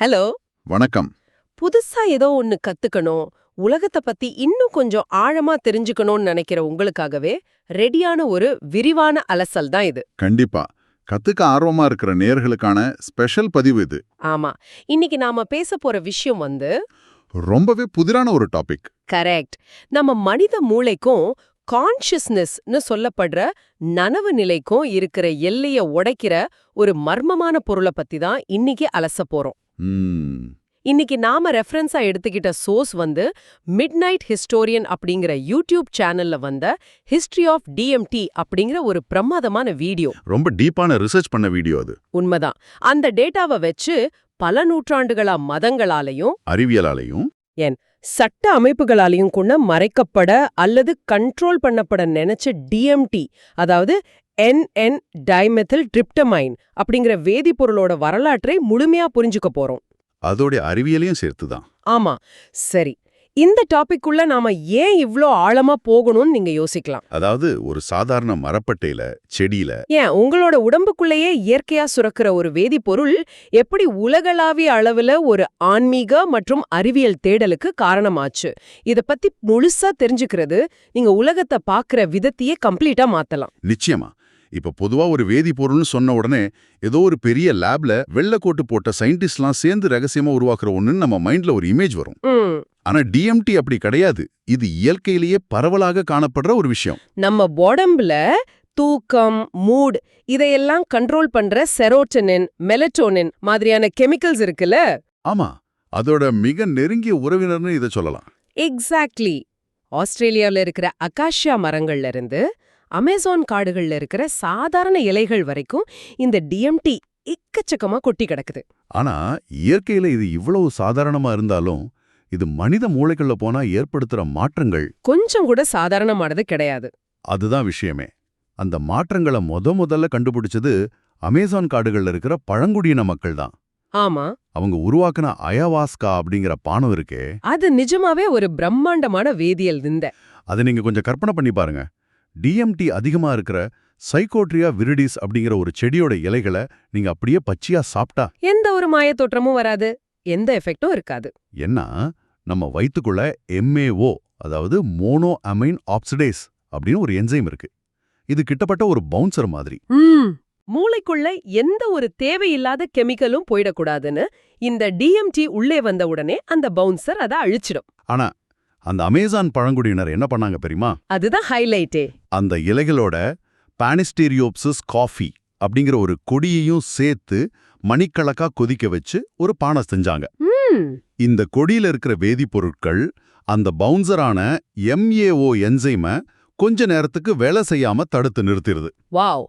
Hello. வணக்கம். புதுசா ஏதோ ஒன்னு கத்துக்கணும், உலகத்த பத்தி இன்னும் கொஞ்சம் ஆழமா தெரிஞ்சுக்கணும்னு நினைக்கிற உங்களுக்காகவே ரெடியான ஒரு விரிவான அலசல் தான் இது. கண்டிப்பா. கத்துக்க ஆர்வமா இருக்கிற நேயர்களுக்கான ஸ்பெஷல் பதிவு இது. ஆமா. இன்னைக்கு நாம பேச போற விஷயம் ரொம்பவே புதிரான ஒரு டாபிக். கரெக்ட். நம்ம மனித மூளைக்கும் கான்ஷியஸ்னஸ்னு சொல்லப்படுற நனவு நிலைக்கும் இருக்கிற எல்லைய உடைக்கிற ஒரு மர்மமான பொருளை பத்தி தான் இன்னைக்கு அலச போறோம். ம், இன்னைக்கு நாம ரெஃபரன்ஸா எடுத்துக்கிட்ட சோர்ஸ் மிட்நைட் ஹிஸ்டோரியன் அப்படிங்கிற யூடியூப் சேனல்ல வந்த ஹிஸ்டரி ஆஃப் டிஎம்டி அப்படிங்கிற ஒரு பிரமாதமான வீடியோ. ரொம்ப டீப்பான ரிசர்ச் பண்ண வீடியோ அது. உண்மைதான். அந்த டேட்டாவை வச்சு பல நூற்றாண்டுகளா மதங்களாலையும் அறிவியலாலையும் சட்ட அமைப்புகளாலையும் கூட மறைக்கப்பட அல்லது கண்ட்ரோல் பண்ணப்பட நினைச்ச டிஎம்டி, அதாவது NN டைமெத்தில் டிரிப்டமைன் அப்படிங்கிற வேதிப்பொருளோட வரலாற்றை முழுமையா புரிஞ்சுக்க போறோம். அதோட அறிவியலையும் சேர்த்துதான். ஆமா. சரி, இந்த டாபிக் உள்ள நாம ஏன் இவ்ளோ ஆழமா போகணும்னு நீங்க யோசிக்கலாம். அதாவது ஒரு சாதாரண மரப்பட்டையில, செடியில ஏன் உங்களோட உடம்புக்குள்ளேயே இயற்கையா சுரக்கிற ஒரு வேதிப்பொருள் எப்படி உலகளாவிய அளவுல ஒரு ஆன்மீக மற்றும் அறிவியல் தேடலுக்கு காரணமாச்சு, இத பத்தி முழுசா தெரிஞ்சுக்கிறது நீங்க உலகத்தை பாக்குற விதத்தையே கம்ப்ளீட்டா மாத்தலாம். நிச்சயமா. இப்ப பொதுவா ஒரு வேதிப்பொருள்னு சொன்ன உடனே ஏதோ ஒரு பெரிய லேப்ல வெள்ளக்கோட்டு போட்ட சயின்டிஸ்ட்லாம் சேர்ந்து ரகசியமா உருவாக்குற ஒண்ணுன்னு நம்ம மைண்ட்ல ஒரு இமேஜ் வரும். ஆனா டிஎம்டி அப்படி கிடையாது. இது இயற்கையிலேயே பரவலாக காணப்படுற ஒரு விஷயம். நம்ம உடம்புல தூக்கம், மூட் இதையெல்லாம் கண்ட்ரோல் பண்ற செரோட்டனின், மெலட்டோனின் மாதிரியான கெமிக்கல்ஸ் இருக்குல்ல. ஆமா, அதோட மிக நெருங்கிய உறவினர்னு இதை சொல்லலாம். எக்ஸாக்ட்லி. ஆஸ்திரேலியாவில் இருக்கிற அகாஷியா மரங்கள்ல இருந்து அமேசான் காடுகள்ல இருக்கிற சாதாரண இலைகள் வரைக்கும் இந்த டிஎம்டி எக்கச்சக்கமா கொட்டி கிடக்குது. ஆனா இயற்கையில இது இவ்வளவு சாதாரணமா இருந்தாலும் இது மனித மூளைக்குள்ள போனா ஏற்படுத்துற மாற்றங்கள் கொஞ்சம் கூட சாதாரணமானது கிடையாது. அதுதான் விஷயமே. அந்த மாற்றங்களை முதல்ல கண்டுபிடிச்சது அமேசான் காடுகள்ல இருக்கிற பழங்குடியின மக்கள் தான். ஆமா. அவங்க உருவாக்குன அயவாஸ்கா அப்படிங்கிற பானம் இருக்கே, அது நிஜமாவே ஒரு பிரம்மாண்டமான வேதியியல் விந்த. அதை நீங்க கொஞ்சம் கற்பனை பண்ணி பாருங்க. டிஎம்டி அதிகமா இருக்கிற சைக்கோட்ரியா விரிடிஸ் அப்படிங்கிற ஒரு செடியோட இலைகளை நீங்க அப்படியே பச்சையா சாப்பிட்டா எந்த ஒரு மாய தோற்றமும் வராது, எந்த எஃபெக்டும் இருக்காது. என்ன, நம்ம வயித்துக்குள்ள MAO, அதாவது மோனோ அமைன் ஆக்சிடேஸ் அப்படின்னு ஒரு என்சைம் இருக்கு. இது கிட்டத்தட்ட ஒரு பவுன்சர் மாதிரி. மூளைக்குள்ள எந்த ஒரு தேவையில்லாத கெமிக்கலும் போயிடக்கூடாதுன்னு இந்த டிஎம்டி உள்ளே வந்த உடனே அந்த பவுன்சர் அதை அழிச்சிடும். ஆனா அந்த அமேசான் பழங்குடியினர் என்ன பண்ணாங்க தெரியுமா? அதுதான் ஹைலைட்டே. அந்த இலைகளோட பானிஸ்டீரியோப்சிஸ் காஃபி அப்படிங்கிற ஒரு கொடியையும் சேர்த்து மணிக்கணக்கா கொதிக்க வச்சு ஒரு பானை செஞ்சாங்க. இந்த கொடியில இருக்கிற வேதிப்பொருட்கள் அந்த பவுன்சரான MAO என்சைமை கொஞ்ச நேரத்துக்கு வேலை செய்யாம தடுத்து நிறுத்திடுது. வாவ்.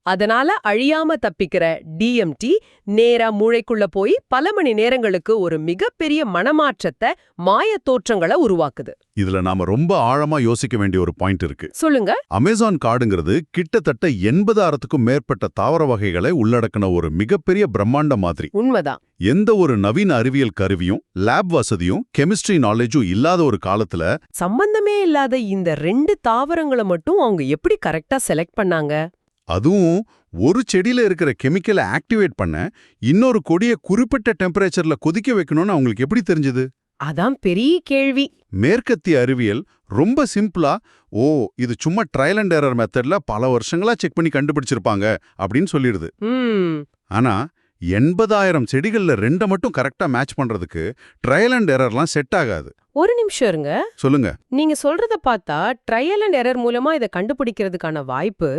அதனால அழியாம தப்பிக்கிற டிஎம்டி நேரா மூளைக்குள்ள போய் பல மணி நேரங்களுக்கு ஒரு மிகப்பெரிய மனமாற்றத்தை, மாய தோற்றங்களை உருவாக்குது. இதுல நாம ரொம்ப ஆழமா யோசிக்க வேண்டிய ஒரு பாயிண்ட் இருக்கு. சொல்லுங்க. அமேசான் காடுங்கிறது கிட்டத்தட்ட 80,000க்கும் மேற்பட்ட தாவர வகைகளை உள்ளடக்கின ஒரு மிகப்பெரிய பிரம்மாண்ட மாதிரி. உண்மைதான். எந்த ஒரு நவீன அறிவியல் கருவியும், லேப் வசதியும், கெமிஸ்ட்ரி நாலேஜும் இல்லாத ஒரு காலத்துல சம்பந்தமே இல்லாத இந்த 2 தாவரங்களை மட்டும் அவங்க எப்படி கரெக்டா செலக்ட் பண்ணாங்க? அதுவும் ஒரு செடியில இருக்கிற கெமிக்கலை ஆக்டிவேட் பண்ண இன்னொரு கொடியை குறிப்பிட்ட டெம்பரேச்சர்ல கொதிக்க வைக்கணும்னு அவங்களுக்கு எப்படி தெரிஞ்சது? அதான் பெரிய கேள்வி. மேற்கத்திய அறிவியல் ரொம்ப சிம்பிளா, இது சும்மா ட்ரையல் அண்ட் எரர் மெத்தட்ல பல வருஷங்களா செக் பண்ணி கண்டுபிடிச்சிருப்பாங்க அப்படின்னு சொல்லிடுது. ஆனா 80,000 செடிகள்ல 2 மட்டும் கரெக்டா மேட்ச் பண்றதுக்கு ட்ரையல் அண்ட் எரர்லாம் செட் ஆகாது. ஒரு நிமிஷம் இருங்க. சொல்லுங்க. நீங்க சொல்றத பார்த்தா ட்ரையல் அண்ட் எரர் மூலமா இதை கண்டுபிடிக்கிறதுக்கான வாய்ப்பு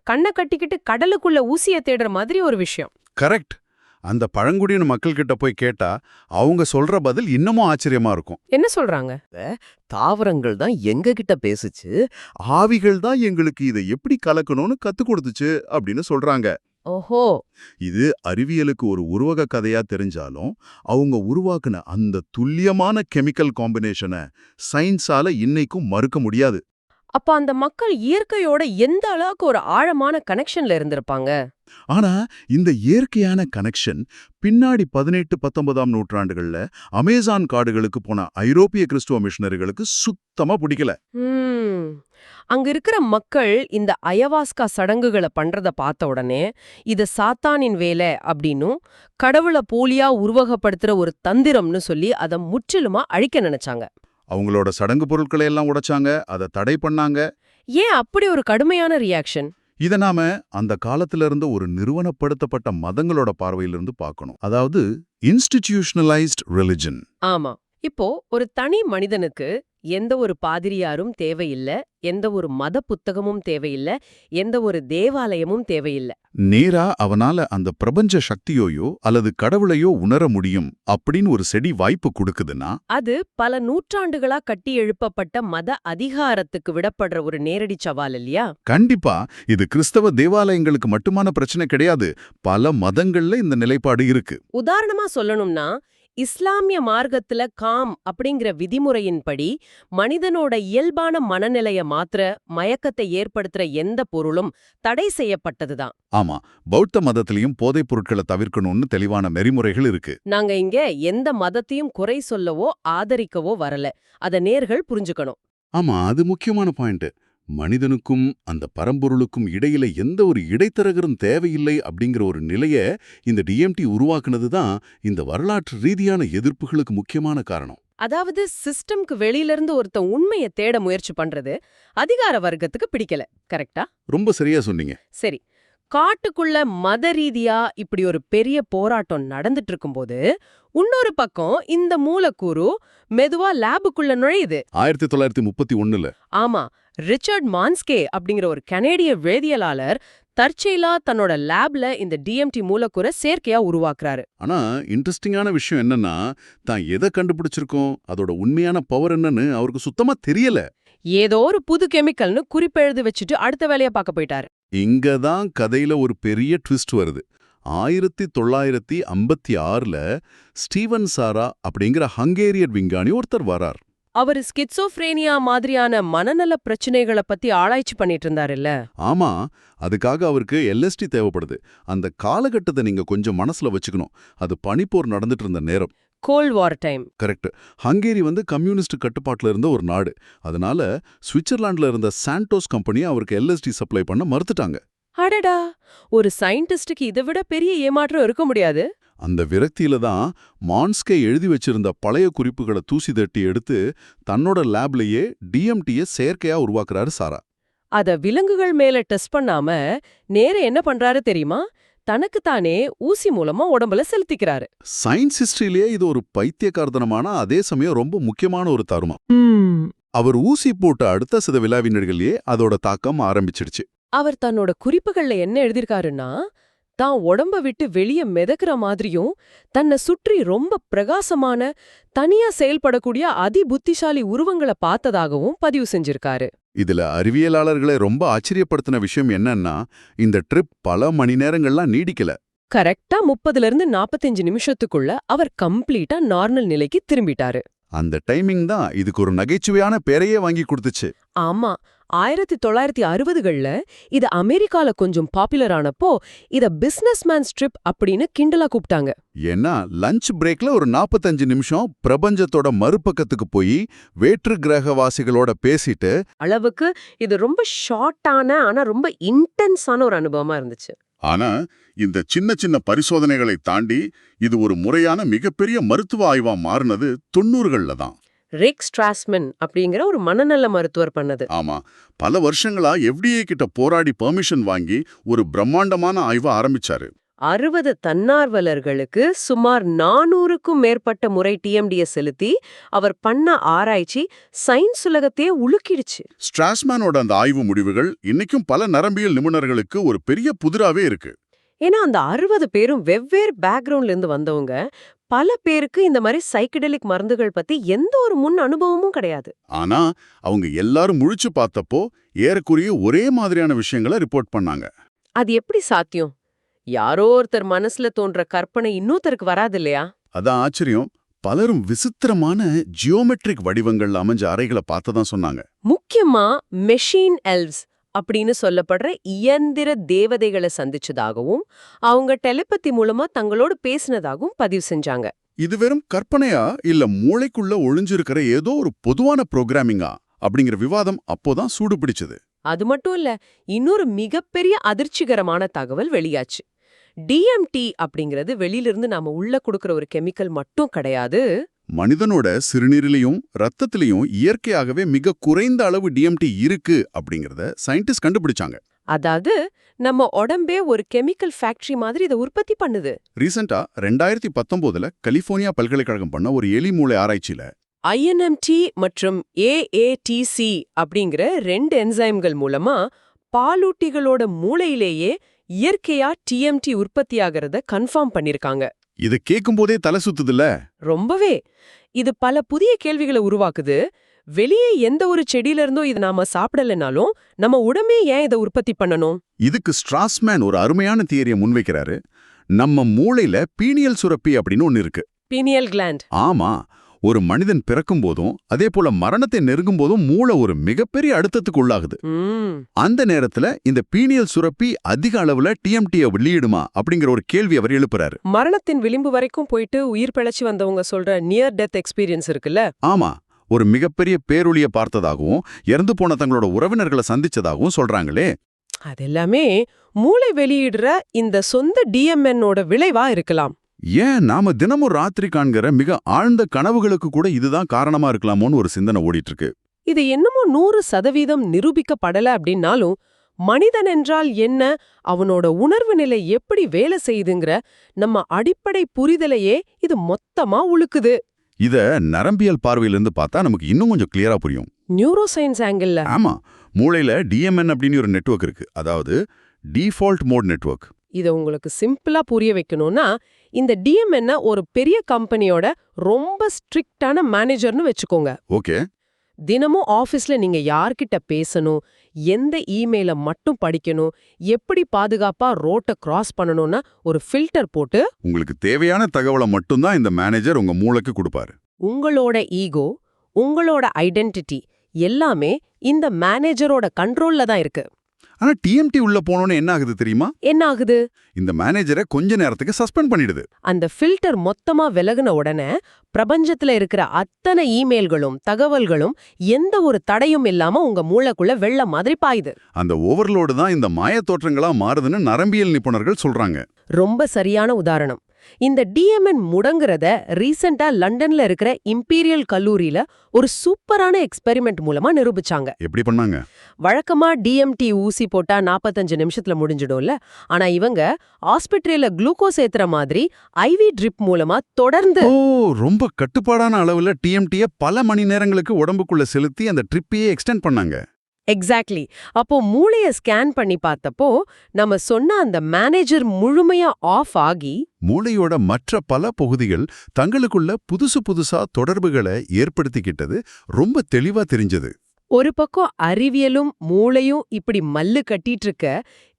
கண்ணை கட்டிக்கிட்டு கடலுக்குள்ள ஊசிய தேடுற மாதிரி ஒரு விஷயம். கரெக்ட். அந்த பழங்குடியின மக்கள் கிட்ட போய் கேட்டா அவங்க சொல்ற பதில் இன்னமும் ஆச்சரியமா இருக்கும். என்ன சொல்றாங்க? தாவரங்கள் தான் எங்க கிட்ட பேசுச்சு, ஆவிகள் தான் எங்களுக்கு இதை எப்படி கலக்கணும்னு கத்து கொடுத்துச்சு அப்படின்னு சொல்றாங்க. ஓஹோ. இது அறிவியலுக்கு ஒரு உருவக கதையா தெரிஞ்சாலும் அவங்க உருவாக்குன அந்த துல்லியமான கெமிக்கல் காம்பினேஷனை சயின்ஸால இன்னைக்கும் மறுக்க முடியாது. அப்ப அந்த மக்கள் இயற்கையோட எந்த அளவுக்கு ஒரு ஆழமான கனெக்ஷன்ல இருந்திருப்பாங்க? ஆனா இந்த இயற்கையான கனெக்ஷன் பின்னாடி 18-19ஆம் நூற்றாண்டுகள்ல அமேசான் காடுகளுக்கு போன ஐரோப்பிய கிறிஸ்துவ மிஷனரிகளுக்கு சுத்தமா பிடிக்கல. ம். அங்க இருக்கிற மக்கள் இந்த அயவாஸ்கா சடங்குகளை பண்றத பார்த்த உடனே இது சாத்தானின் வேலை அப்படின்னும் கடவுளை போலியா உருவகப்படுத்துற ஒரு தந்திரம்னு சொல்லி அதை முற்றிலுமா அழிக்க நினைச்சாங்க. அவங்களோட சடங்கு பொருட்களை எல்லாம் உடைச்சாங்க, அதை தடை பண்ணாங்க. ஏன் அப்படி ஒரு கடுமையான ரியாக்ஷன்? இத நாம அந்த காலத்துல இருந்த ஒரு நிறுவனப்படுத்தப்பட்ட மதங்களோட பார்வையிலிருந்து பார்க்கணும். அதாவது இன்ஸ்டிடியூஷனலைஸ்ட் ரிலிஜன். ஆமா. இப்போ ஒரு தனி மனிதனுக்கு எந்த ஒரு பாதிரியாரும் தேவையில்ல, எந்த ஒரு மத புத்தகமும் தேவையில்ல, எந்த ஒரு தேவாலயமும் தேவையில்ல. நேரா அவனால அந்த பிரபஞ்ச சக்தியோயோ அல்லது கடவுளையோ உணர முடியும் அப்படின்னு ஒரு செடி வாய்ப்பு கொடுக்குதுன்னா, அது பல நூற்றாண்டுகளா கட்டி எழுப்பப்பட்ட மத அதிகாரத்துக்கு விடப்படுற ஒரு நேரடி சவால் இல்லையா? கண்டிப்பா இது கிறிஸ்தவ தேவாலயங்களுக்கு மட்டுமான பிரச்சனை கிடையாது. பல மதங்கள்ல இந்த நிலைப்பாடு இருக்கு. உதாரணமா சொல்லணும்னா, இஸ்லாமிய மார்க்கத்துல காம் அப்படிங்கிற விதிமுறையின்படி மனிதனோட இயல்பான மனநிலைய மாத்திர மயக்கத்தை ஏற்படுத்துற எந்த பொருளும் தடை செய்யப்பட்டதுதான். ஆமா, பௌத்த மதத்திலையும் போதைப் பொருட்களை தவிர்க்கணும்னு தெளிவான நெறிமுறைகள் இருக்கு. நாங்க இங்க எந்த மதத்தையும் குறை சொல்லவோ ஆதரிக்கவோ வரல. அத நேர்கள் புரிஞ்சுக்கணும். ஆமா, அது முக்கியமான பாயிண்ட். மனிதனுக்கும் அந்த பரம்பொருளுக்கும் இடையில எந்த ஒரு இடைத்தரகரும் தேவையில்லை அப்படிங்கிற ஒரு நிலைய இந்த டிஎம்டி உருவாக்குனது தான் இந்த வரலாற்று ரீதியான எதிர்ப்புகளுக்கு முக்கியமான காரணம். அதாவது சிஸ்டம்க்கு வெளியில இருந்து ஒருத்தன் உண்மையை தேட முயற்சி பண்றது அதிகார வர்க்கத்துக்கு பிடிக்கல. கரெக்டா? ரொம்ப சரியா சொன்னீங்க. சரி. காட்டுக்குள்ள மத ரீதியா இப்படி ஒரு பெரிய போராட்டம் நடந்துட்டு இருக்கும்போது இன்னொரு பக்கம் இந்த மூலக்கூறு மெதுவா லேபுக்குள்ள நுழையுது. 1931ல. ஆமா, ரிச்சர்ட் மான்ஸ்கே அப்படிங்கிற ஒரு கனேடிய வேதியியலாளர் தற்செயலா தன்னோட லேப்ல இந்த டிஎம்டி மூலக்கூறை செயற்கையா உருவாக்குறாரு. ஆனா இன்ட்ரெஸ்டிங்கான விஷயம் என்னன்னா, தான் எதை கண்டுபிடிச்சிருக்கோம், அதோட உண்மையான பவர் என்னன்னு அவருக்கு சுத்தமா தெரியல. ஏதோ ஒரு புது கெமிக்கல்னு குறிப்பெழுதி வச்சுட்டு அடுத்த வேலையை பார்க்க போயிட்டாரு. இங்கதான் கதையில ஒரு பெரிய ட்விஸ்ட் வருது. 1956ல ஸ்டீவன் சாரா அப்படிங்கிற ஹங்கேரியன் விஞ்ஞானி ஒருத்தர் வரார். அவரு ஸ்கிட்சோஃப்ரேனியா மாதிரியான மனநல பிரச்சனைகளை பத்தி ஆராய்ச்சி பண்ணிட்டு இருந்தாருல்ல. ஆமா, அதுக்காக அவருக்கு எல்எஸ்டி தேவைப்படுது. அந்த காலகட்டத்தை நீங்க கொஞ்சம் மனசுல வச்சுக்கணும். அது பனிப்போர் நடந்துட்டு இருந்த நேரம். கோல்ட் வார் டைம். கரெக்ட். ஹங்கேரி கம்யூனிஸ்ட் கட்டுப்பாட்டுல இருந்த ஒரு நாடு. அதனால சுவிட்சர்லாந்துல இருந்த சாண்டோஸ் கம்பெனி அவருக்கு எல்எஸ்டி சப்ளை பண்ண மறுத்துட்டாங்க. அடடா, ஒரு சயின்டிஸ்டுக்கு இதை விட பெரிய ஏமாற்றம் இருக்க முடியாது. அந்த விரக்தியில தான் மான்ஸ்கே எழுதி வச்சிருந்த பழைய குறிப்புகளை தூசி தட்டி எடுத்து தன்னோட லேப்லயே டிஎம்டியை செயற்கையா உருவாக்குறாரு சாரா. அத விலங்குகள் மேல டெஸ்ட் பண்ணாம நேர என்ன பண்றாரு தெரியுமா? தனக்குத்தானே ஊசி மூலமா உடம்புல செலுத்திக்கிறாரு. சயின்ஸ் ஹிஸ்டரியிலேயே இது ஒரு பைத்தியக்காரத்தனமான அதே சமயம் ரொம்ப முக்கியமான ஒரு தருணம். அவர் ஊசி போட்ட அடுத்த சில விழாவினர்களே அதோட தாக்கம் ஆரம்பிச்சிடுச்சு. அவர் தன்னோட குறிப்புகள்ல என்ன எழுதிருக்காருன்னா, தான் உடம்ப விட்டு வெளிய மிதக்கிற மாதிரியும் தன்னை சுற்றி ரொம்ப பிரகாசமான தனியா செயல்படக்கூடிய அதிபுத்திசாலி உருவங்களை பார்த்ததாகவும் பதிவு செஞ்சிருக்காரு. இதுல அறிவியலாளர்களை ரொம்ப ஆச்சரியப்படுத்தின விஷயம் என்னன்னா, இந்த ட்ரிப் பல மணி நேரங்கள்லாம் நீடிக்கல. கரெக்டா 30ல 45 நிமிஷத்துக்குள்ள அவர் கம்ப்ளீட்டா நார்மல் நிலைக்கு திரும்பிட்டாரு. அந்த டைமிங் தான் இதுக்கு ஒரு நகைச்சுவையான பேரையே வாங்கி கொடுத்துச்சு. ஆமா, 1960கள்ல இது அமெரிக்கால கொஞ்சம் பாப்புலர் ஆனப்போ இத பிசினஸ் மேன் ஸ்ட்ரிப் அப்படின்னு கிண்டலா கூப்பிட்டாங்க. ஏன்னா லஞ்ச் பிரேக்ல ஒரு 45 நிமிஷம் பிரபஞ்சத்தோட மறுபக்கத்துக்கு போய் வேற்று கிரகவாசிகளோட பேசிட்டு அளவுக்கு இது ரொம்ப ஷார்ட்டான ஆனா ரொம்ப இன்டென்ஸான ஒரு அனுபவமா இருந்துச்சு. ஆனா இந்த சின்ன சின்ன பரிசோதனைகளை தாண்டி இது ஒரு முறையான மிகப்பெரிய மருத்துவ ஆய்வா மாறினது 90கள்ல தான். ரிக் ஸ்ட்ராஸ்மன் அப்படிங்கிற ஒரு மனநல மருத்துவர் பண்ணது. ஆமா, பல வருஷங்களா FDA கிட்ட போராடி பெர்மிஷன் வாங்கி ஒரு பிரம்மாண்டமான ஆய்வை ஆரம்பிச்சாரு. 60 தன்னார்வலர்களுக்கு சுமார் 400க்கும் மேற்பட்ட முறை டிஎம்டியை செலுத்தி அவர் பண்ண ஆராய்ச்சி சயின்ஸ் உலகத்தையே உலுக்கிடுச்சு. ஸ்ட்ராஸ்மேனோட அந்த ஆய்வு முடிவுகள் இன்னைக்கும் பல நரம்பியல் நிபுணர்களுக்கு ஒரு பெரிய புதிராவே இருக்கு. ஏன்னா அந்த 60 பேரும் வெவ்வேறு பேக்ரவுண்ட்ல இருந்து வந்தவங்க. பல பேருக்கு இந்த மாதிரி சைக்கடெலிக் மருந்துகள் பத்தி எந்த ஒரு முன் அனுபவமும் கிடையாது. ஆனா அவங்க எல்லாரும் முழிச்சு பார்த்தப்போ ஏறக்குறைய ஒரே மாதிரியான விஷயங்களை ரிப்போர்ட் பண்ணாங்க. அது எப்படி சாத்தியம்? யாரோ ஒருத்தர் மனசுல தோன்ற கற்பனை இன்னொருத்தருக்கு வராது இல்லையா? அதான் ஆச்சரியம். பலரும் விசித்திரமான ஜியோமெட்ரிக் வடிவங்கள் அமைஞ்ச அறைகளை பார்த்ததான் சொன்னாங்க. முக்கியமா மெஷின் எல்வ்ஸ் அப்படின்னு சொல்லப்படுற இயந்திர தேவதைகளை சந்திச்சதாகவும் அவங்க டெலிபதி மூலமா தங்களோடு பேசினதாகவும் பதிவு செஞ்சாங்க. இது வெறும் கற்பனையா இல்ல மூளைக்குள்ள ஒளிஞ்சிருக்கிற ஏதோ ஒரு பொதுவான புரோகிராமிங்கா அப்படிங்கிற விவாதம் அப்போதான் சூடு பிடிச்சது. அது மட்டும் இல்ல, இன்னொரு மிகப்பெரிய அதிர்ச்சிகரமான தகவல் வெளியாச்சு. டிஎம்டி அப்படிங்கிறது வெளியிலிருந்து நாம உள்ள கொடுக்கிற ஒரு கெமிக்கல் மட்டும் கிடையாது. மனிதனோட சிறுநீரிலையும் ரத்தத்திலையும் இயற்கையாகவே மிக குறைந்த அளவு டிஎம்டி இருக்கு அப்படிங்கறத சயின்டிஸ்ட் கண்டுபிடிச்சாங்க. அதாவது நம்ம உடம்பே ஒரு கெமிக்கல் ஃபேக்டரி மாதிரி இதை உற்பத்தி பண்ணுது. ரீசெண்டா 2019 கலிபோர்னியா பல்கலைக்கழகம் பண்ண ஒரு எலி மூளை ஆராய்ச்சியில INMT மற்றும் AATC அப்படிங்கிற 2 என்சைம்கள் மூலமா பாலூட்டிகளோட மூளையிலேயே இயற்கையா டிஎம்டி உற்பத்தியாகிறத கன்ஃபார்ம் பண்ணிருக்காங்க. இத கேட்கும்போதே தலை சுத்துதுல்ல. ரொம்பவே. இது பல புதிய கேள்விகளை உருவாக்குது. வெளியே எந்த ஒரு செடியில இருந்தோ இதை நாம சாப்பிடலனாலும் நம்ம உடம்பே ஏன் இதை உற்பத்தி பண்ணணும்? இதுக்கு ஸ்ட்ராஸ்மேன் ஒரு அருமையான தியரியை முன்வைக்கிறாரு. நம்ம மூளையில பீனியல் சுரப்பி அப்படின்னு ஒன்னு இருக்கு. Pineal gland. ஆமா, ஒரு மனிதன் பிறக்கும் போதும் அதே போல மரணத்தை நெருங்கும் போதும் மூளை ஒரு மிகப்பெரிய அழுத்தத்துக்கு உள்ளாகுது. அந்த நேரத்துல இந்த பீனியல் சுரப்பி அதிக அளவுல டிஎம்டியை வெளியிடுமா அப்படிங்கிற ஒரு கேள்வி அவர் எழுப்புறாரு. மரணத்தின் விளிம்பு வரைக்கும் போயிட்டு உயிர் பிழைச்சு வந்தவங்க சொல்ற நியர் டெத் எக்ஸ்பீரியன்ஸ் இருக்குல்ல. ஆமா, ஒரு மிகப்பெரிய பேரொளிய பார்த்ததாகவும் இறந்து போன தங்களோட உறவினர்களை சந்திச்சதாகவும் சொல்றாங்களே. அதெல்லாமே மூளை வெளியிடுற இந்த சொந்த டிஎம்என்னோட விளைவா இருக்கலாம். ஏன் நாம தினமும் ராத்திரி காண்கிற மிக ஆழ்ந்த கனவுகளுக்கு கூட இதுதான் காரணமா இருக்கலாமோன்னு ஒரு சிந்தனை ஓடிட்டு இருக்கு. இது என்னமோ 100% நிரூபிக்கப்படல அப்படின்னாலும் மனிதன் என்றால் என்ன, அவனோட உணர்வு நிலை எப்படி வேலை செய்யுதுங்கிற நம்ம அடிப்படை புரிதலையே இது மொத்தமா உழுக்குது. இத நரம்பியல் பார்வையிலிருந்து பார்த்தா நமக்கு இன்னும் கொஞ்சம் கிளியரா புரியும். Neuro science angle. ஆமா, மூளையில டிஎம்என் அப்படின்னு ஒரு நெட்வொர்க் இருக்கு. அதாவது டிஃபால்ட் மோட் நெட்வொர்க். இதை உங்களுக்கு சிம்பிளா புரிய வைக்கணும்னா, இந்த டிஎம்என்ன ஒரு பெரிய கம்பெனியோட ரொம்ப ஸ்ட்ரிக்டான மேனேஜர்னு வச்சுக்கோங்க. ஓகே. தினமும் ஆபீஸ்ல நீங்க யார்கிட்ட பேசணும், எந்த இமெயில மட்டும் படிக்கணும், எப்படி பாதுகாப்பா ரோட்டை கிராஸ் பண்ணணும்னா ஒரு ஃபில்டர் போட்டு உங்களுக்கு தேவையான தகவலை மட்டும்தான் இந்த மேனேஜர் உங்க மூளைக்கு கொடுப்பாரு. உங்களோட ஈகோ, உங்களோட ஐடென்டிட்டி எல்லாமே இந்த மேனேஜரோட கண்ட்ரோல்ல தான் இருக்கு. ஆனா டிஎம்டி உள்ள போனோன்னு என்ன ஆகுது தெரியுமா? என்ன ஆகுது? இந்த மேனேஜரை கொஞ்ச நேரத்துக்கு சஸ்பெண்ட் பண்ணிடுது. அந்த ஃபில்டர் மொத்தமா விலகுன உடனே பிரபஞ்சத்துல இருக்கிற அத்தனை இமெயில்களும் தகவல்களும் எந்த ஒரு தடையும் இல்லாம உங்க மூளைக்குள்ள வெள்ள மாதிரி பாயுது. அந்த ஓவர்லோடு தான் இந்த மாயத் தோற்றங்களா மாறுதுன்னு நரம்பியல் நிபுணர்கள் சொல்றாங்க. ரொம்ப சரியான உதாரணம். இந்த டிஎம்என் முடங்குறத ரீசெண்டா லண்டன்ல இருக்கிற இம்பீரியல் கல்லூரியில ஒரு சூப்பரான எக்ஸ்பெரிமெண்ட் மூலமா நிரூபிச்சாங்க. எப்படி பண்ணாங்க? வழக்கமா டிஎம்டி ஊசி போட்டா 45 நிமிஷத்துல முடிஞ்சிடும்ல. ஆனா இவங்க ஆஸ்பத்திரியில குளுக்கோஸ் ஏத்துற மாதிரி ஐவி ட்ரிப் மூலமா தொடர்ந்து ரொம்ப கட்டுப்பாடான அளவுல டிஎம்டியை பல மணி நேரங்களுக்கு உடம்புக்குள்ள செலுத்தி அந்த ட்ரிப்பையே எக்ஸ்டெண்ட் பண்ணாங்க. எக்ஸாக்ட்லி. அப்போ மூளைய ஸ்கேன் பண்ணி பார்த்தப்போ நம்ம சொன்ன அந்த மேனேஜர் முழுமையா ஆஃப் ஆகி மூளையோட மற்ற பல பகுதிகள் தங்களுக்குள்ள புதுசா தொடர்புகளை ஏற்படுத்திக்கிட்டது ரொம்ப தெளிவா தெரிஞ்சது. ஒரு பக்கம் அறிவியலும் மூளையும் இப்படி மல்லு கட்டிட்டு இருக்க,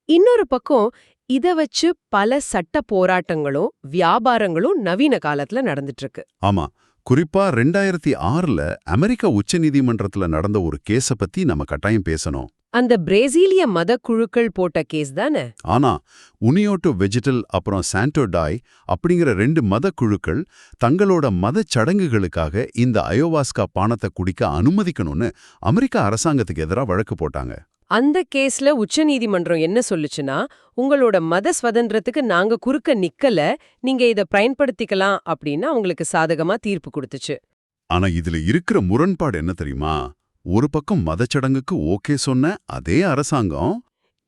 இன்னொரு பக்கம் இத வச்சு பல சட்ட போராட்டங்களும் வியாபாரங்களும் நவீன காலத்துல நடந்துட்டு இருக்கு. ஆமா, குறிப்பா 2006 அமெரிக்கா உச்சநீதிமன்றத்துல நடந்த ஒரு கேஸ பத்தி நம்ம கட்டாயம் பேசணும். அந்த பிரேசிலிய மத குழுக்கள் போட்ட கேஸ் தானே? ஆனா உனியோட்டோ வெஜிடல் அப்புறம் சாண்டோ டாய் அப்படிங்கிற 2 மத குழுக்கள் தங்களோட மதச் சடங்குகளுக்காக இந்த அயோவாஸ்கா பானத்தை குடிக்க அனுமதிக்கணும்னு அமெரிக்கா அரசாங்கத்துக்கு எதிராக வழக்கு போட்டாங்க. அந்த கேஸ்ல உச்சநீதிமன்றம் என்ன சொல்லுச்சுன்னா, உங்களோட மத சுதந்திரத்துக்கு நாங்க குறுக்க நிக்கல, நீங்க இத பயன்படுத்திக்கலாம் அப்படின்னு அவங்களுக்கு சாதகமா தீர்ப்பு கொடுத்துச்சு. ஆனா இதுல இருக்கிற முரண்பாடு என்ன தெரியுமா? ஒரு பக்கம் மதச்சடங்குக்கு ஓகே சொன்ன அதே அரசாங்கம்,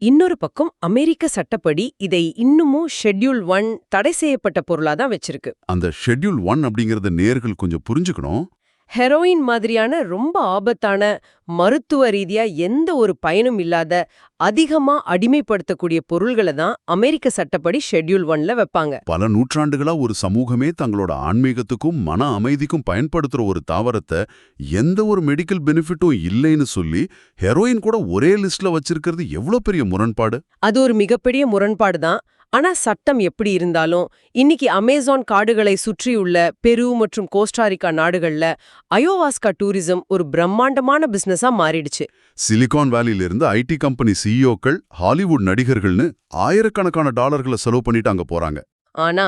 இன்னொரு பக்கம் அமெரிக்க சட்டப்படி இதை இன்னமும் ஷெட்யூல் 1 தடை செய்யப்பட்ட பொருளா தான் வச்சிருக்கு. அந்த ஷெட்யூல் 1 அப்படிங்கறத நேயர்கள் கொஞ்சம் புரிஞ்சுக்கணும். ஹெரோயின் மாதிரியான ரொம்ப ஆபத்தான, மருத்துவ ரீதியா எந்த ஒரு பயனும் இல்லாத, அதிகமா அடிமைப்படுத்தக்கூடிய பொருள்களை தான் அமெரிக்க சட்டப்படி ஷெட்யூல் 1ல வைப்பாங்க. பல நூற்றாண்டுகளா ஒரு சமூகமே தங்களோட ஆன்மீகத்துக்கும் மன அமைதிக்கும் பயன்படுத்துற ஒரு தாவரத்தை எந்த ஒரு மெடிக்கல் பெனிஃபிட்டும் இல்லைன்னு சொல்லி ஹெரோயின் கூட ஒரே லிஸ்ட்ல வச்சிருக்கிறது எவ்வளவு பெரிய முரண்பாடு. அது ஒரு மிகப்பெரிய முரண்பாடு தான். ஆனா சட்டம் எப்படி இருந்தாலும் இன்னைக்கு அமேசான் காடுகளை சுற்றியுள்ள பெரு மற்றும் கோஸ்டாரிக்கா நாடுகள்ல அயோவாஸ்கா டூரிசம் ஒரு பிரம்மாண்டமான பிசினஸா மாறிடுச்சு. சிலிகான் வேலியில இருந்து ஐடி கம்பெனி சிஇஓக்கள் ஹாலிவுட் நடிகர்கள்னு ஆயிரக்கணக்கான டாலர்களை செலவு பண்ணிட்டு அங்க போறாங்க. ஆனா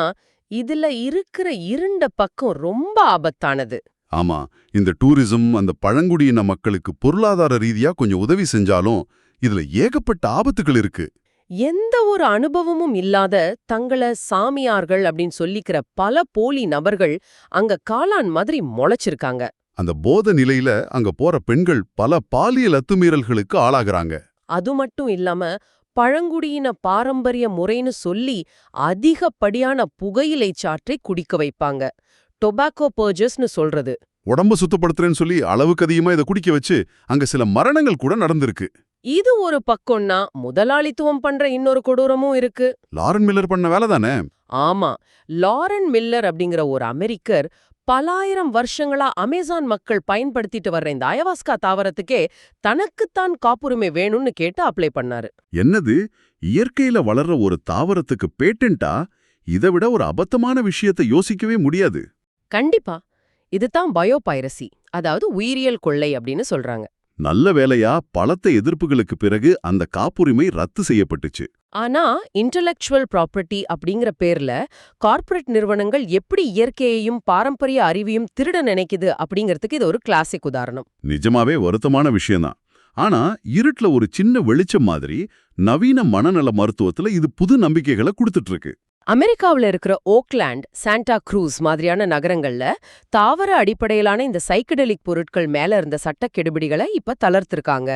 இதுல இருக்கிற இருண்ட பக்கம் ரொம்ப ஆபத்தானது. ஆமா, இந்த டூரிசம் அந்த பழங்குடியின மக்களுக்கு பொருளாதார ரீதியா கொஞ்சம் உதவி செஞ்சாலும் இதுல ஏகப்பட்ட ஆபத்துகள் இருக்கு. எந்த ஒரு அனுபவமும் இல்லாத தங்கள சாமியார்கள் அப்படின்னு சொல்லிக்கிற பல போலி நபர்கள் அங்க காளான் மாதிரி முளைச்சிருக்காங்க. அந்த போத நிலையில அங்க போற பெண்கள் பல பாலியல் அத்துமீறல்களுக்கு ஆளாகிறாங்க. அது மட்டும் இல்லாம பழங்குடியின பாரம்பரிய முறைன்னு சொல்லி அதிகப்படியான புகையிலை சாற்றை குடிக்க வைப்பாங்க. டொபாக்கோ பர்ஜஸ்னு சொல்றது. உடம்ப சுத்தப்படுத்துறேன்னு சொல்லி அளவுக்கு அதிகமா இதை குடிக்க வச்சு அங்க சில மரணங்கள் கூட நடந்திருக்கு. இது ஒரு பக்கம்னா முதலாளித்துவம் பண்ற இன்னொரு கொடூரமும் இருக்கு. லாரன் மில்லர் பண்ண வேலை தானே. ஆமா, லாரன் மில்லர் அப்படிங்கிற ஒரு அமெரிக்கர் பலாயிரம் வருஷங்களா அமேசான் மக்கள் பயன்படுத்திட்டு வர்ற இந்த அயவாஸ்கா தாவரத்துக்கே தனக்குத்தான் காப்புரிமை வேணும்னு கேட்டு அப்ளை பண்ணாரு. என்னது, இயற்கையில வளர்ற ஒரு தாவரத்துக்கு பேட்டன்ட்டா? இதை விட ஒரு அபத்தமான விஷயத்தை யோசிக்கவே முடியாது. கண்டிப்பா, இதுதான் பயோபைரசி, அதாவது உயிரியல் கொள்ளை அப்படின்னு சொல்றாங்க. நல்ல வேளையா பலத்த எதிர்ப்புகளுக்கு பிறகு அந்த காப்புரிமை ரத்து செய்யப்பட்டுச்சு. ஆனா இன்டெலெக்சுவல் ப்ராப்பர்ட்டி அப்படிங்கிற பேர்ல கார்ப்பரேட் நிறுவனங்கள் எப்படி இயற்கையையும் பாரம்பரிய அறிவையும் திருட நினைக்குது அப்படிங்கிறதுக்கு இது ஒரு கிளாசிக் உதாரணம். நிஜமாவே வருத்தமான விஷயம்தான். ஆனா இருட்டுல ஒரு சின்ன வெளிச்சம் மாதிரி நவீன மனநல மருத்துவத்துல இது புது நம்பிக்கைகளை கொடுத்துட்டு இருக்கு. அமெரிக்காவுல இருக்கிற ஓக்லாண்ட், சாண்டா க்ரூஸ் மாதிரியான நகரங்கள்ல தாவர அடிப்படையிலான இந்த சைக்கடெலிக் பொருட்கள் மேல இருந்த சட்டக்கெடுபிடிகளை இப்ப தளர்த்திருக்காங்க.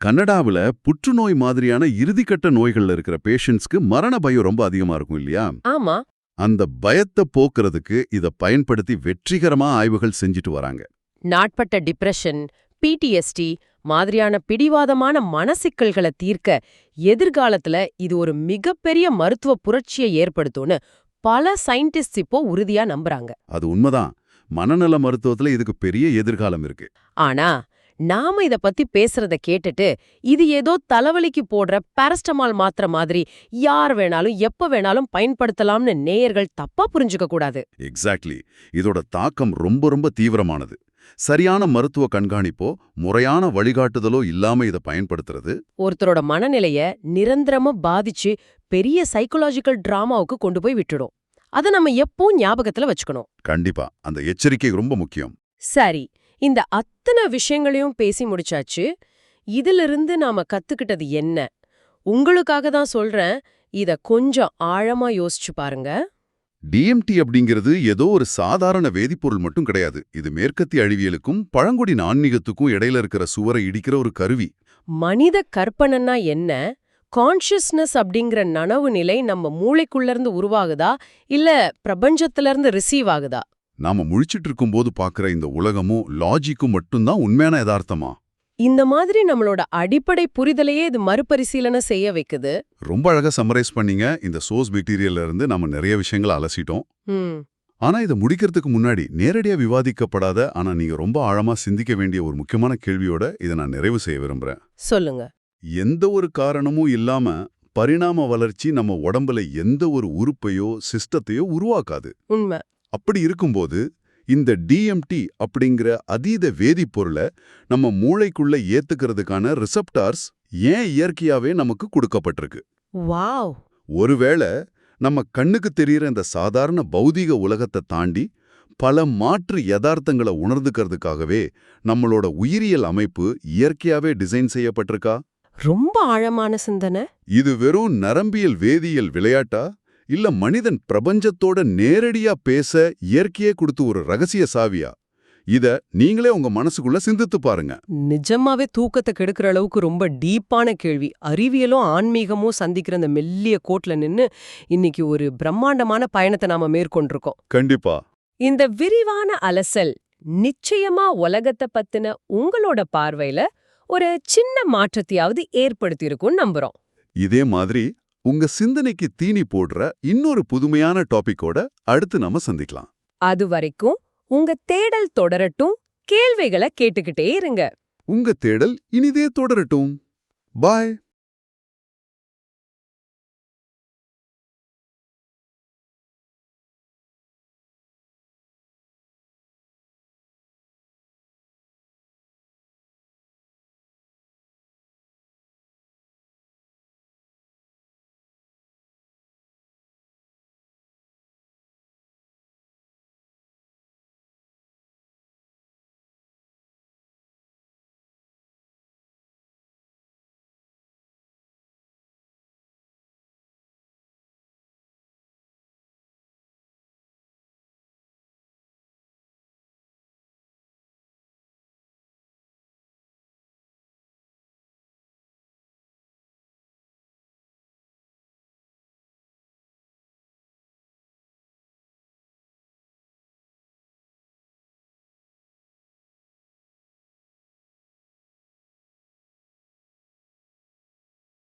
கனடாவுல புற்றுநோய் மாதிரியான இறுதிக்கட்ட நோய்கள்ல இருக்கிற பேஷண்ட்ஸ்க்கு மரண பயம் ரொம்ப அதிகமா இருக்கும் இல்லையா? ஆமா, அந்த பயத்தை போக்குறதுக்கு இத பயன்படுத்தி வெற்றிகரமா ஆய்வுகள் செஞ்சுட்டு வராங்க. நாட்பட்ட டிப்ரெஷன், பிடிஎஸ்டி மாதிரியான பிடிவாதமான மனசிக்கல்களை தீர்க்க எதிர்காலத்துல இது ஒரு மிகப்பெரிய மருத்துவ புரட்சியை ஏற்படுத்தும்னு பல சயின்டிஸ்ட் இப்போ உறுதியா நம்புறாங்க. அது உண்மைதான். மனநல மருத்துவத்துல இதுக்கு பெரிய எதிர்காலம் இருக்கு. ஆனா நாம இத பத்தி பேசுறத கேட்டுட்டு இது ஏதோ தலைவலிக்கு போடுற பாரஸ்டமால் மாத்திரை மாதிரி யார் வேணாலும் எப்ப வேணாலும் பயன்படுத்தலாம்னு நேயர்கள் தப்பா புரிஞ்சுக்க கூடாது. எக்ஸாக்ட்லி. இதோட தாக்கம் ரொம்ப ரொம்ப தீவிரமானது. சரியான மருத்துவ கண்காணிப்போ முறையான வழிகாட்டுதலோ இல்லாம இதை பயன்படுத்துறது ஒருத்தரோட மனநிலைய நிரந்தரமா பாதிச்சு பெரிய சைக்கலாஜிக்கல் டிராமாவுக்கு கொண்டு போய் விட்டுடும். அத நம்ம எப்பவும் ஞாபகத்துல வச்சுக்கணும். கண்டிப்பா அந்த எச்சரிக்கை ரொம்ப முக்கியம். சரி, இந்த அத்தனை விஷயங்களையும் பேசி முடிச்சாச்சு. இதிலிருந்து நாம கத்துக்கிட்டது என்ன? உங்களுக்காக தான் சொல்றேன், இத கொஞ்சம் ஆழமா யோசிச்சு பாருங்க. டிஎம்டி அப்படிங்கிறது ஏதோ ஒரு சாதாரண வேதிப்பொருள் மட்டும் கிடையாது. இது மேற்கத்திய அறிவியலுக்கும் பழங்குடியின ஆன்மீகத்துக்கும் இடையில இருக்கிற சுவரை இடிக்கிற ஒரு கருவி. மனித கற்பனைன்னா என்ன? கான்ஷியஸ்னஸ் அப்படிங்கிற நனவு நிலை நம்ம மூளைக்குள்ள இருந்து உருவாகுதா இல்ல பிரபஞ்சத்துல இருந்து ரிசீவ் ஆகுதா? நாம முழிச்சிட்டு இருக்கும்போது பாக்குற இந்த உலகமும் லாஜிக்கும் மட்டும்தான் உண்மையான யதார்த்தமா? இந்த மாதிரி நம்மளோட அடிப்படை புரிதலையே இது மறுபரிசீலனை செய்ய வைக்குது. ரொம்ப அழகா சம்மரைஸ் பண்ணீங்க. இந்த சோர்ஸ் மெட்டீரியல்ல இருந்து நம்ம நிறைய விஷயங்களை அலசிட்டோம். ஆனா இதை முடிக்கிறதுக்கு முன்னாடி நேரடியா விவாதிக்கப்படாத ஆனா நீங்க ரொம்ப ஆழமா சிந்திக்க வேண்டிய ஒரு முக்கியமான கேள்வியோட இதை நான் நிறைவு செய்ய விரும்புறேன். சொல்லுங்க. எந்த ஒரு காரணமும் இல்லாம பரிணாம வளர்ச்சி நம்ம உடம்புல எந்த ஒரு உறுப்பையோ சிஸ்டத்தையோ உருவாக்காது. உண்மை. அப்படி இருக்கும்போது இந்த டிஎம்டி அப்படிங்கிற அதீத வேதிப்பொருளை நம்ம மூளைக்குள்ள ஏத்துக்கிறதுக்கான ரிசப்டார்ஸ் ஏன் இயற்கையாவே நமக்கு கொடுக்கப்பட்டிருக்கு? வாவ். ஒருவேளை நம்ம கண்ணுக்கு தெரியிற இந்த சாதாரண பௌதீக உலகத்தை தாண்டி பல மாற்று யதார்த்தங்களை உணர்ந்துக்கிறதுக்காகவே நம்மளோட உயிரியல் அமைப்பு இயற்கையாவே டிசைன் செய்யப்பட்டிருக்கா? ரொம்ப ஆழமான சிந்தனை. இது வெறும் நரம்பியல் வேதியியல் விளையாட்டா இல்ல மனிதன் பிரபஞ்சத்தோட நேரடியா பேச இயற்கையே கொடுத்து ஒரு ரகசிய சாவியா? இத நீங்களே உங்க மனசுக்குள்ள சிந்தித்து பாருங்க. நிஜமாவே தூக்கத்தை கெடுக்கிற அளவுக்கு ரொம்ப டீப்பான கேள்வி. அறிவியலும் ஆன்மீகமும் சந்திக்கிற அந்த மெல்லிய கோட்ல நின்னு இன்னைக்கு ஒரு பிரம்மாண்டமான பயணத்தை நாம மேற்கொண்டிருக்கோம். கண்டிப்பா. இந்த விரிவான அலசல் நிச்சயமா உலகத்தை பத்தின உங்களோட பார்வையில ஒரு சின்ன மாற்றத்தையாவது ஏற்படுத்தியிருக்கும்னு நம்புறோம். இதே மாதிரி உங்க சிந்தனைக்கு தீனி போடுற இன்னொரு புதுமையான டாபிக்கோட அடுத்து நாம சந்திக்கலாம். அது வரைக்கும் உங்க தேடல் தொடரட்டும், கேள்விகளை கேட்டுக்கிட்டே இருங்க. உங்க தேடல் இனிதே தொடரட்டும். பாய்.